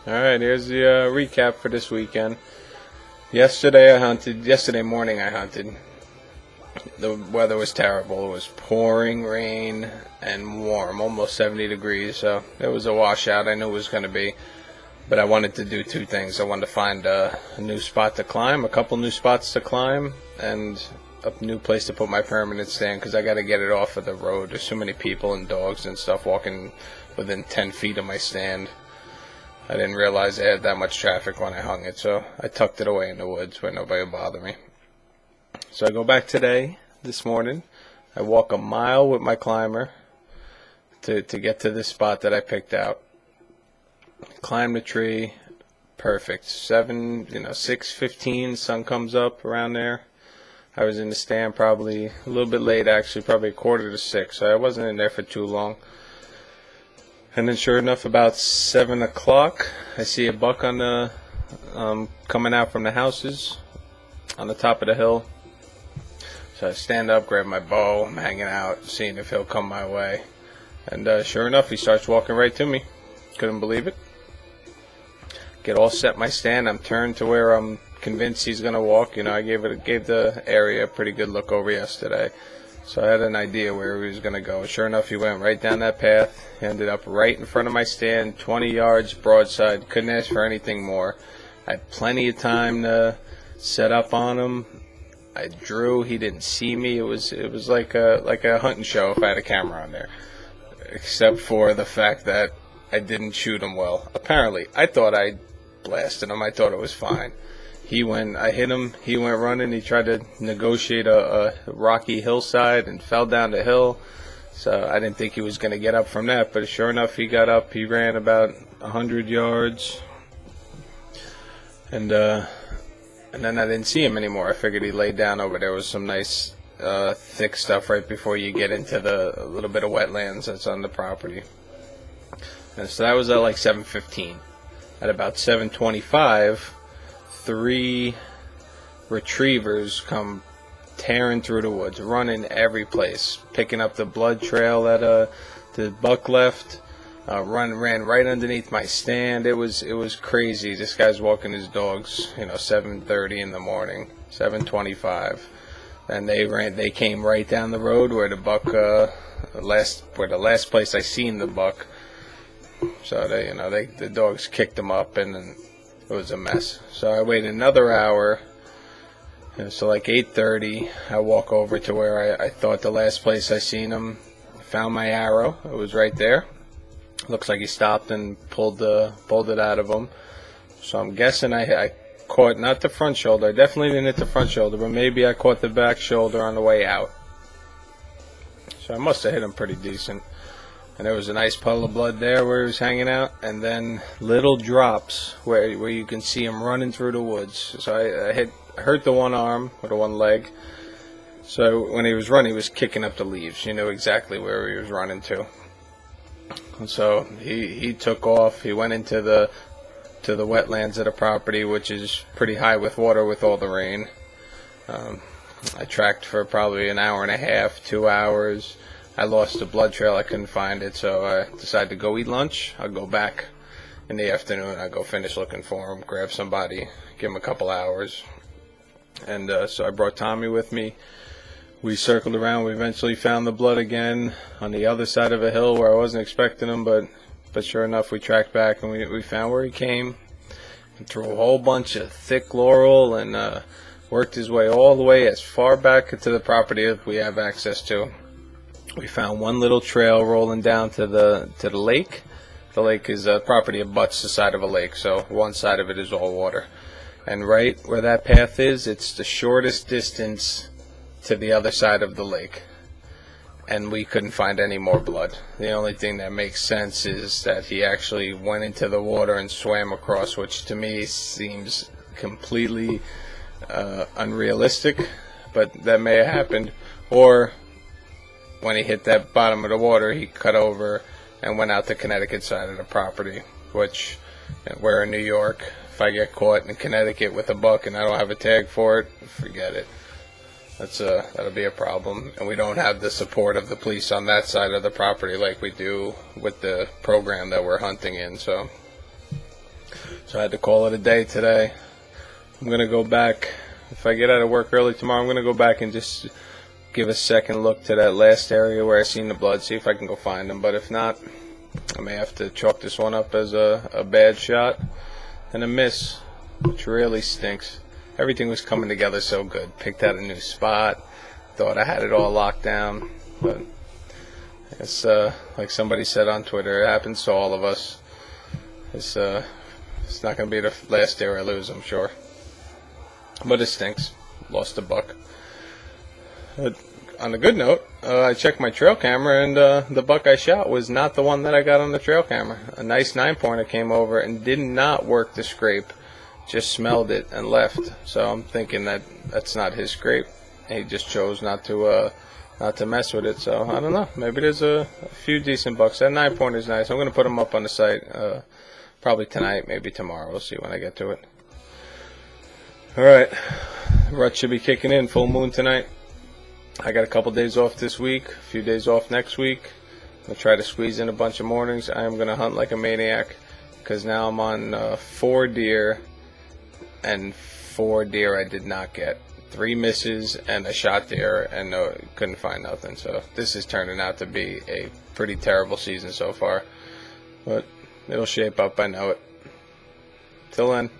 Alright, here's the recap for this weekend. Yesterday morning I hunted. The weather was terrible. It was pouring rain and warm, almost 70 degrees, so it was a washout. I knew it was going to be. But I wanted to do two things. I wanted to find a new spot to climb, a couple new spots to climb, and a new place to put my permanent stand because I got to get it off of the road. There's so many people and dogs and stuff walking within 10 feet of my stand. I didn't realize I had that much traffic when I hung it, so I tucked it away in the woods where nobody would bother me. So I go back this morning. I walk a mile with my climber to get to this spot that I picked out. Climb the tree, perfect. 6:15, sun comes up around there. I was in the stand probably a little bit late, actually, probably 5:45, so I wasn't in there for too long. And then sure enough, about 7 o'clock, I see a buck on the coming out from the houses on the top of the hill. So I stand up, grab my bow, I'm hanging out, seeing if he'll come my way. And sure enough, he starts walking right to me. Couldn't believe it. Get all set my stand. I'm turned to where I'm convinced he's going to walk. I gave the area a pretty good look over yesterday. So I had an idea where he was going to go. Sure enough, he went right down that path. He ended up right in front of my stand, 20 yards broadside. Couldn't ask for anything more. I had plenty of time to set up on him. I drew. He didn't see me. It was like a hunting show if I had a camera on there, except for the fact that I didn't shoot him well. Apparently, I thought I blasted him. I thought it was fine. I hit him, he went running, he tried to negotiate a rocky hillside and fell down the hill. So I didn't think he was going to get up from that, but sure enough, he got up. He ran about 100 yards. And then I didn't see him anymore. I figured he laid down over there. Was some nice thick stuff right before you get into the little bit of wetlands that's on the property. And so that was at like 7:15. At about 7:25, 3 retrievers come tearing through the woods, running every place, picking up the blood trail that the buck left. Ran right underneath my stand. It was crazy. This guy's walking his dogs, 7:30 in the morning, 7:25, and they came right down the road where the buck, the last place I seen the buck. So the dogs kicked him up, and then it was a mess. So I waited another hour. So like 8:30, I walk over to where I thought the last place I seen him. Found my arrow. It was right there. Looks like he stopped and pulled it out of him. So I'm guessing I caught not the front shoulder. I definitely didn't hit the front shoulder, but maybe I caught the back shoulder on the way out. So I must have hit him pretty decent. And there was a nice puddle of blood there where he was hanging out, and then little drops where you can see him running through the woods. So I hurt the one arm or the one leg. So when he was running, he was kicking up the leaves. You knew exactly where he was running to. And so he took off. He went into the wetlands of the property, which is pretty high with water with all the rain. I tracked for probably an hour and a half, 2 hours. I lost the blood trail. I couldn't find it, so I decided to go eat lunch. I'll go back in the afternoon. I'll go finish looking for him, grab somebody, give him a couple hours. And so I brought Tommy with me. We circled around. We eventually found the blood again on the other side of a hill where I wasn't expecting him, but sure enough, we tracked back and we found where he came. And through a whole bunch of thick laurel and worked his way all the way as far back to the property as we have access to. We found one little trail rolling down to the lake. The lake is a property abuts the side of a lake, so one side of it is all water. And right where that path is, it's the shortest distance to the other side of the lake. And we couldn't find any more blood. The only thing that makes sense is that he actually went into the water and swam across, which to me seems completely unrealistic, but that may have happened. Or when he hit that bottom of the water, he cut over and went out the Connecticut side of the property, which we're in New York. If I get caught in Connecticut with a buck and I don't have a tag for it, forget it. That'll be a problem, and we don't have the support of the police on that side of the property like we do with the program that we're hunting in. So So I had to call it a day today. I'm going to go back. If I get out of work early tomorrow, I'm going to go back and just give a second look to that last area where I seen the blood, see if I can go find them. But if not, I may have to chalk this one up as a bad shot and a miss, which really stinks. Everything was coming together so good. Picked out a new spot. Thought I had it all locked down. But it's like somebody said on Twitter, it happens to all of us. It's not going to be the last dare I lose, I'm sure. But it stinks. Lost a buck. On a good note, I checked my trail camera, and the buck I shot was not the one that I got on the trail camera. A nice 9-pointer came over and did not work the scrape, just smelled it and left. So I'm thinking that that's not his scrape. He just chose not to mess with it. So I don't know. Maybe there's a few decent bucks. That 9-pointer is nice. I'm going to put them up on the site probably tonight, maybe tomorrow. We'll see when I get to it. All right, rut should be kicking in. Full moon tonight. I got a couple days off this week, a few days off next week. I'm going to try to squeeze in a bunch of mornings. I am going to hunt like a maniac because now I'm on 4 deer, and 4 deer I did not get. 3 misses and a shot deer, and no, couldn't find nothing. So this is turning out to be a pretty terrible season so far. But it'll shape up, I know it. Till then.